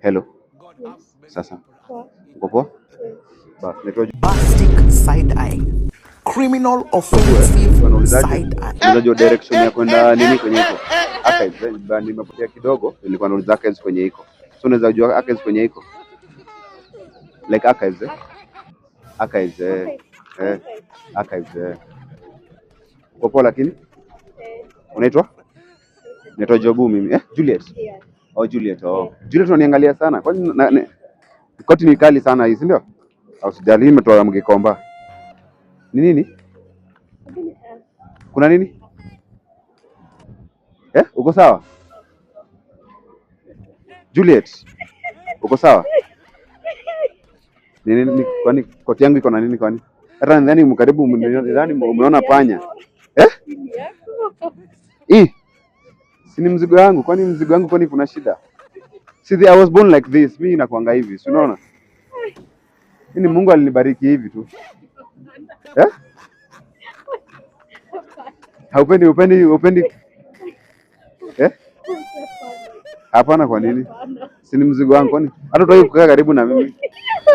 Hello. Sasa. Uko poa? Bas, nitoje. Bastic side eye. Criminal offensive side eye. Unajua direction ya kwenda nini kwenye iko? Archives, nimepotea kidogo, nilikuwa nauliza archives kwenye iko. So unaweza jua archives kwenye iko? Like archives. Archives. Archives. Uko poa lakini? Unaitwa? Naitwa Jobu mimi. Juliet. Oh, Juliet. Oh. Juliet unaniangalia sana. Kwani koti ni kali sana hii, si ndio? Au sijali imetoa mgikomba. Ni nini? Kuna nini? Uko sawa? Juliet. Uko sawa? Nini kwani koti yangu iko na nini kwani? Hata nadhani mkaribu nadhani umeona panya. Si ni mzigo wangu, kwani mzigo wangu kwani kuna shida? See, I was born like this. Mimi nakuanga hivi, si unaona? Ni Mungu alinibariki hivi tu. Upendi? Hapana, kwa nini? Si ni mzigo wangu kwani? Hata utaki kukaa karibu na mimi.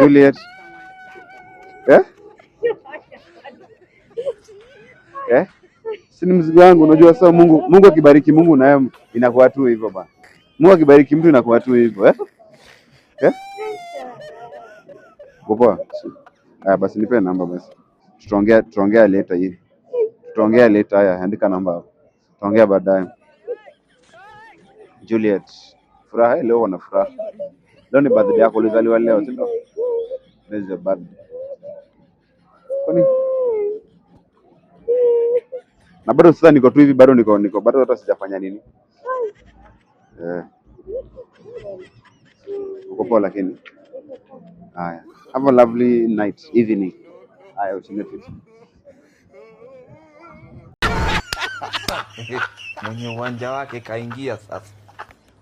Juliet. Si ni mzigo wangu, unajua sasa Mungu akibariki Mungu naye inakuwa tu hivyo bana. Mungu akibariki mtu inakuwa tu hivyo, Poa. Basi nipe namba basi. Tutaongea later hii. Tutaongea later, haya, andika namba hapo. Tutaongea baadaye. Juliet. Furaha leo una furaha. Leo ni birthday yako, ulizaliwa leo, si ndio? Leo ni birthday. Kwani? Na bado sasa niko tu hivi, bado niko bado hata sijafanya nini. Uko poa lakini? Haya. Have a lovely night, evening. Haya, usinete. Mwenye uwanja wake kaingia sasa.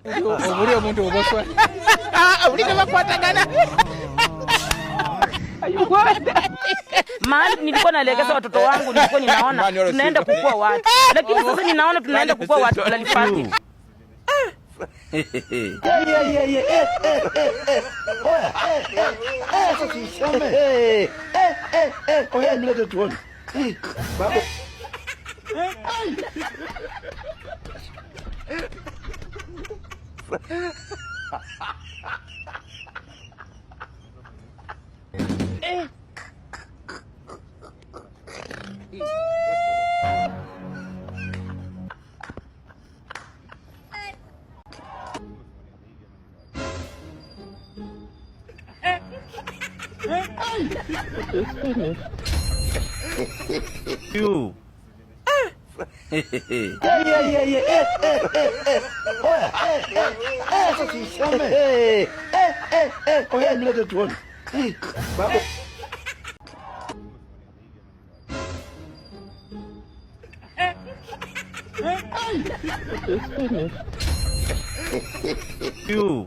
Ndio mtu uboswa. Mahali nilikuwa naelekeza watoto wangu, nilikuwa ninaona tunaenda kukua watu, lakini sasa ninaona tunaenda kukua watu lalifati. You. You.